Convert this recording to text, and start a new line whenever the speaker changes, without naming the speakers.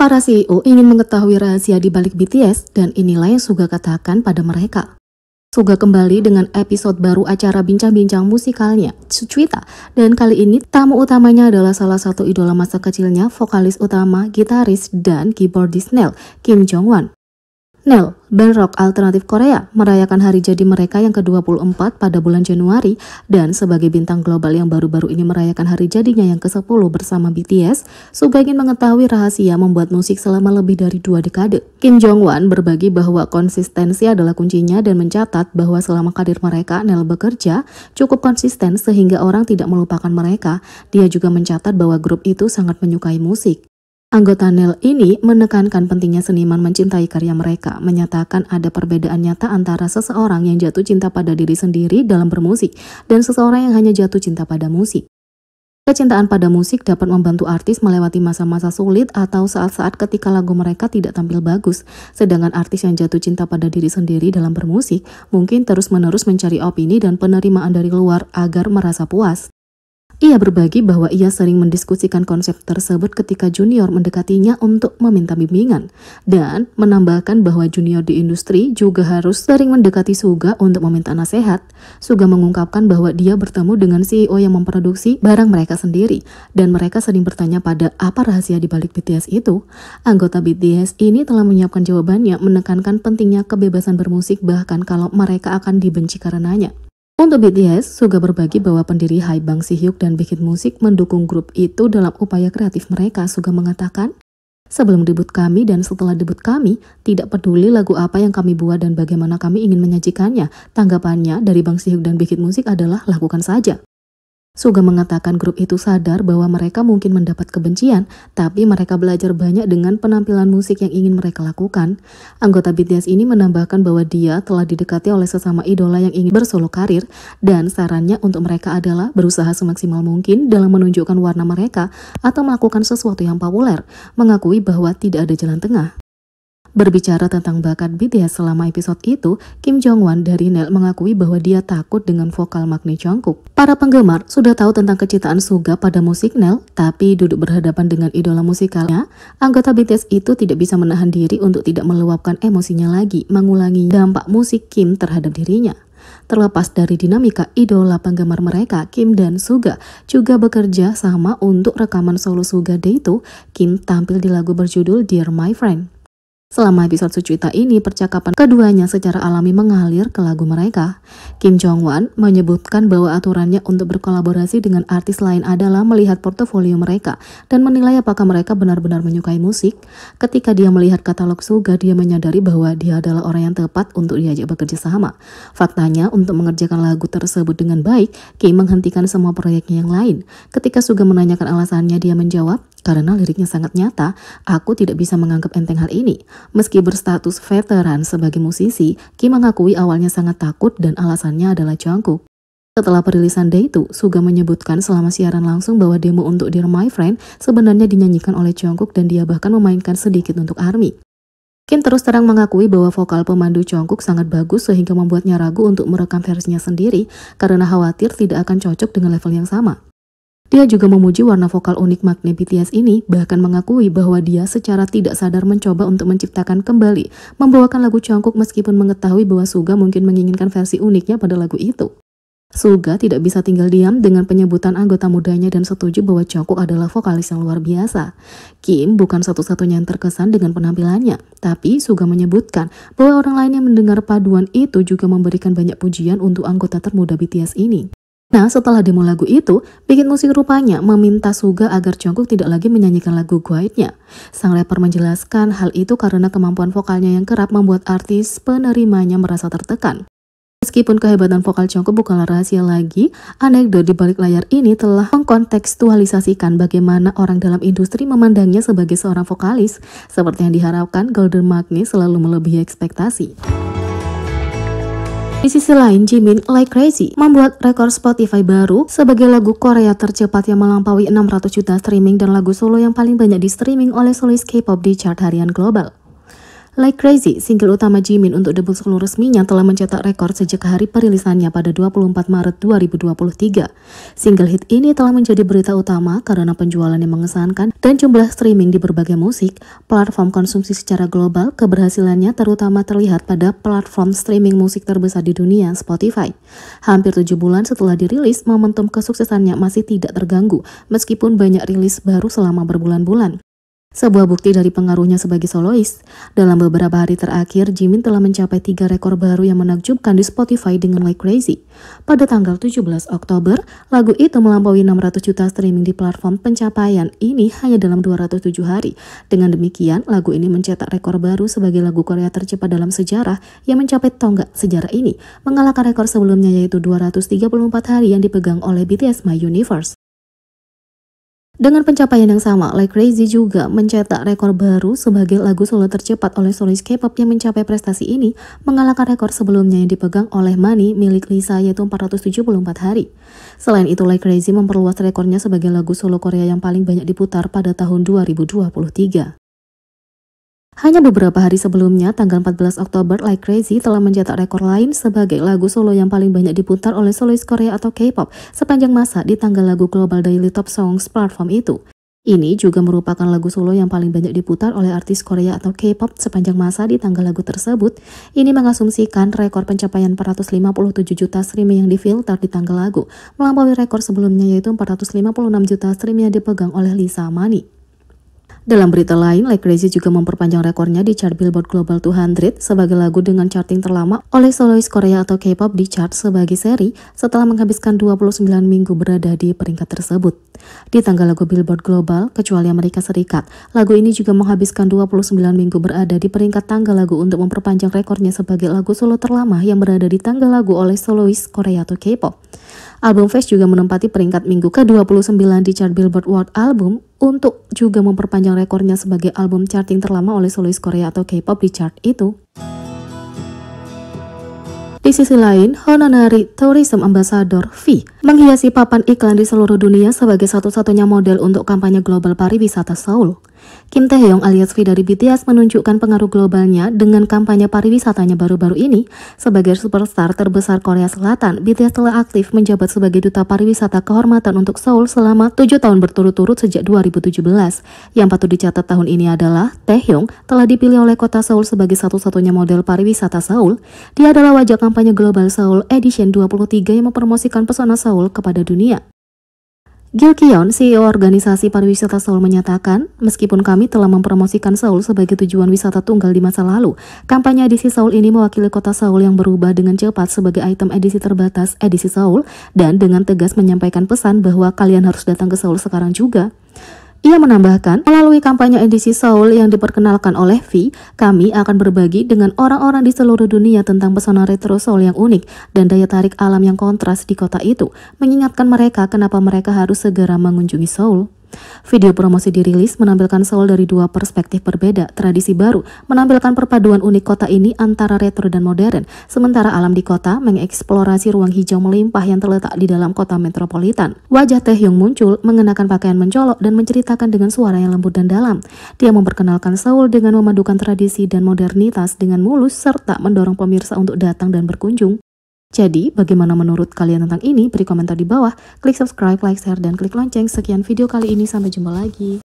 Para CEO ingin mengetahui rahasia di balik BTS dan inilah yang Suga katakan pada mereka. Suga kembali dengan episode baru acara bincang-bincang musikalnya, Suchwita, dan kali ini tamu utamanya adalah salah satu idola masa kecilnya, vokalis utama, gitaris, dan keyboardist Neil, Kim Jong-wan. Neil, band rock alternatif Korea, merayakan hari jadi mereka yang ke-24 pada bulan Januari, dan sebagai bintang global yang baru-baru ini merayakan hari jadinya yang ke-10 bersama BTS, Suga ingin mengetahui rahasia membuat musik selama lebih dari 2 dekade. Kim Jong-wan berbagi bahwa konsistensi adalah kuncinya dan mencatat bahwa selama karir mereka, Neil bekerja cukup konsisten sehingga orang tidak melupakan mereka. Dia juga mencatat bahwa grup itu sangat menyukai musik. Anggota Neil ini menekankan pentingnya seniman mencintai karya mereka, menyatakan ada perbedaan nyata antara seseorang yang jatuh cinta pada diri sendiri dalam bermusik dan seseorang yang hanya jatuh cinta pada musik. Kecintaan pada musik dapat membantu artis melewati masa-masa sulit atau saat-saat ketika lagu mereka tidak tampil bagus, sedangkan artis yang jatuh cinta pada diri sendiri dalam bermusik mungkin terus-menerus mencari opini dan penerimaan dari luar agar merasa puas. Ia berbagi bahwa ia sering mendiskusikan konsep tersebut ketika junior mendekatinya untuk meminta bimbingan, dan menambahkan bahwa junior di industri juga harus sering mendekati Suga untuk meminta nasihat. Suga mengungkapkan bahwa dia bertemu dengan CEO yang memproduksi barang mereka sendiri, dan mereka sering bertanya pada apa rahasia di balik BTS itu. Anggota BTS ini telah menyiapkan jawabannya, menekankan pentingnya kebebasan bermusik bahkan kalau mereka akan dibenci karenanya. Untuk BTS, Suga berbagi bahwa pendiri HYBE Bang Si-hyuk dan Big Hit Music mendukung grup itu dalam upaya kreatif mereka. Suga mengatakan, sebelum debut kami dan setelah debut kami, tidak peduli lagu apa yang kami buat dan bagaimana kami ingin menyajikannya. Tanggapannya dari Bang Si-hyuk dan Big Hit Music adalah lakukan saja. Suga mengatakan grup itu sadar bahwa mereka mungkin mendapat kebencian, tapi mereka belajar banyak dengan penampilan musik yang ingin mereka lakukan. Anggota BTS ini menambahkan bahwa dia telah didekati oleh sesama idola yang ingin bersolo karir, dan sarannya untuk mereka adalah berusaha semaksimal mungkin dalam menunjukkan warna mereka atau melakukan sesuatu yang populer, mengakui bahwa tidak ada jalan tengah. Berbicara tentang bakat BTS selama episode itu, Kim Jong-wan dari Neil mengakui bahwa dia takut dengan vokal Maknae Jungkook. Para penggemar sudah tahu tentang kecintaan Suga pada musik Neil, tapi duduk berhadapan dengan idola musikalnya, anggota BTS itu tidak bisa menahan diri untuk tidak meluapkan emosinya lagi, mengulangi dampak musik Kim terhadap dirinya. Terlepas dari dinamika idola penggemar mereka, Kim dan Suga juga bekerja sama untuk rekaman solo Suga Day 2. Kim tampil di lagu berjudul Dear My Friend. Selama episode Suchwita ini, percakapan keduanya secara alami mengalir ke lagu mereka. Kim Jong-wan menyebutkan bahwa aturannya untuk berkolaborasi dengan artis lain adalah melihat portofolio mereka dan menilai apakah mereka benar-benar menyukai musik. Ketika dia melihat katalog Suga, dia menyadari bahwa dia adalah orang yang tepat untuk diajak bekerja sama. Faktanya, untuk mengerjakan lagu tersebut dengan baik, Kim menghentikan semua proyeknya yang lain. Ketika Suga menanyakan alasannya, dia menjawab, karena liriknya sangat nyata, aku tidak bisa menganggap enteng hal ini. Meski berstatus veteran sebagai musisi, Kim mengakui awalnya sangat takut dan alasannya adalah Jungkook. Setelah perilisan Day 2, Suga menyebutkan selama siaran langsung bahwa demo untuk Dear My Friend sebenarnya dinyanyikan oleh Jungkook dan dia bahkan memainkan sedikit untuk ARMY. Kim terus terang mengakui bahwa vokal pemandu Jungkook sangat bagus sehingga membuatnya ragu untuk merekam versinya sendiri karena khawatir tidak akan cocok dengan level yang sama. Dia juga memuji warna vokal unik Maknae BTS ini, bahkan mengakui bahwa dia secara tidak sadar mencoba untuk menciptakan kembali, membawakan lagu Jungkook meskipun mengetahui bahwa Suga mungkin menginginkan versi uniknya pada lagu itu. Suga tidak bisa tinggal diam dengan penyebutan anggota mudanya dan setuju bahwa Jungkook adalah vokalis yang luar biasa. Kim bukan satu-satunya yang terkesan dengan penampilannya, tapi Suga menyebutkan bahwa orang lain yang mendengar paduan itu juga memberikan banyak pujian untuk anggota termuda BTS ini. Nah, setelah demo lagu itu, Big Hit Music rupanya meminta Suga agar Jungkook tidak lagi menyanyikan lagu Guide-nya. Sang rapper menjelaskan hal itu karena kemampuan vokalnya yang kerap membuat artis penerimanya merasa tertekan. Meskipun kehebatan vokal Jungkook bukanlah rahasia lagi, anekdot di balik layar ini telah mengkontekstualisasikan bagaimana orang dalam industri memandangnya sebagai seorang vokalis. Seperti yang diharapkan, Golden Maknae selalu melebihi ekspektasi. Di sisi lain, Jimin Like Crazy membuat rekor Spotify baru sebagai lagu Korea tercepat yang melampaui 600 juta streaming dan lagu solo yang paling banyak di streaming oleh solis K-pop di chart harian global. Like Crazy, single utama Jimin untuk debut solo resminya telah mencetak rekor sejak hari perilisannya pada 24 Maret 2023. Single hit ini telah menjadi berita utama karena penjualan yang mengesankan dan jumlah streaming di berbagai musik, platform konsumsi secara global. Keberhasilannya terutama terlihat pada platform streaming musik terbesar di dunia, Spotify. Hampir 7 bulan setelah dirilis, momentum kesuksesannya masih tidak terganggu, meskipun banyak rilis baru selama berbulan-bulan. Sebuah bukti dari pengaruhnya sebagai solois, dalam beberapa hari terakhir, Jimin telah mencapai 3 rekor baru yang menakjubkan di Spotify dengan Like Crazy. Pada tanggal 17 Oktober, lagu itu melampaui 600 juta streaming di platform. Pencapaian ini hanya dalam 207 hari. Dengan demikian, lagu ini mencetak rekor baru sebagai lagu Korea tercepat dalam sejarah yang mencapai tonggak sejarah ini, mengalahkan rekor sebelumnya yaitu 234 hari yang dipegang oleh BTS My Universe. Dengan pencapaian yang sama, Like Crazy juga mencetak rekor baru sebagai lagu solo tercepat oleh solois K-pop yang mencapai prestasi ini, mengalahkan rekor sebelumnya yang dipegang oleh Money milik Lisa yaitu 474 hari. Selain itu, Like Crazy memperluas rekornya sebagai lagu solo Korea yang paling banyak diputar pada tahun 2023. Hanya beberapa hari sebelumnya, tanggal 14 Oktober, Like Crazy telah mencetak rekor lain sebagai lagu solo yang paling banyak diputar oleh solois Korea atau K-pop sepanjang masa di tanggal lagu Global Daily Top Songs platform itu. Ini juga merupakan lagu solo yang paling banyak diputar oleh artis Korea atau K-pop sepanjang masa di tanggal lagu tersebut. Ini mengasumsikan rekor pencapaian 457 juta streaming yang difilter di tanggal lagu, melampaui rekor sebelumnya yaitu 456 juta streaming yang dipegang oleh Lisa Money. Dalam berita lain, Like Crazy juga memperpanjang rekornya di chart Billboard Global 200 sebagai lagu dengan charting terlama oleh solois Korea atau K-pop di chart sebagai seri setelah menghabiskan 29 minggu berada di peringkat tersebut. Di tanggal lagu Billboard Global, kecuali Amerika Serikat, lagu ini juga menghabiskan 29 minggu berada di peringkat tanggal lagu untuk memperpanjang rekornya sebagai lagu solo terlama yang berada di tanggal lagu oleh solois Korea atau K-pop. Album Face juga menempati peringkat minggu ke-29 di chart Billboard World Album untuk juga memperpanjang rekornya sebagai album charting terlama oleh solois Korea atau K-pop di chart itu. Di sisi lain, Honorary Tourism Ambassador V menghiasi papan iklan di seluruh dunia sebagai satu-satunya model untuk kampanye global pariwisata Seoul. Kim Taehyung alias V dari BTS menunjukkan pengaruh globalnya dengan kampanye pariwisatanya baru-baru ini. Sebagai superstar terbesar Korea Selatan, BTS telah aktif menjabat sebagai duta pariwisata kehormatan untuk Seoul selama 7 tahun berturut-turut sejak 2017. Yang patut dicatat tahun ini adalah Taehyung telah dipilih oleh kota Seoul sebagai satu-satunya model pariwisata Seoul. Dia adalah wajah kampanye Global Seoul Edition 23 yang mempromosikan pesona Seoul kepada dunia. Gil Kyeon, CEO organisasi pariwisata Seoul menyatakan, meskipun kami telah mempromosikan Seoul sebagai tujuan wisata tunggal di masa lalu, kampanye edisi Seoul ini mewakili kota Seoul yang berubah dengan cepat sebagai item edisi terbatas edisi Seoul dan dengan tegas menyampaikan pesan bahwa kalian harus datang ke Seoul sekarang juga. Ia menambahkan, melalui kampanye edisi Seoul yang diperkenalkan oleh V, kami akan berbagi dengan orang-orang di seluruh dunia tentang pesona retro Seoul yang unik dan daya tarik alam yang kontras di kota itu, mengingatkan mereka kenapa mereka harus segera mengunjungi Seoul. Video promosi dirilis menampilkan Seoul dari dua perspektif berbeda. Tradisi baru menampilkan perpaduan unik kota ini antara retro dan modern, sementara alam di kota mengeksplorasi ruang hijau melimpah yang terletak di dalam kota metropolitan. Wajah Taehyung muncul mengenakan pakaian mencolok dan menceritakan dengan suara yang lembut dan dalam. Dia memperkenalkan Seoul dengan memadukan tradisi dan modernitas dengan mulus serta mendorong pemirsa untuk datang dan berkunjung. Jadi, bagaimana menurut kalian tentang ini? Beri komentar di bawah, klik subscribe, like, share, dan klik lonceng. Sekian video kali ini, sampai jumpa lagi.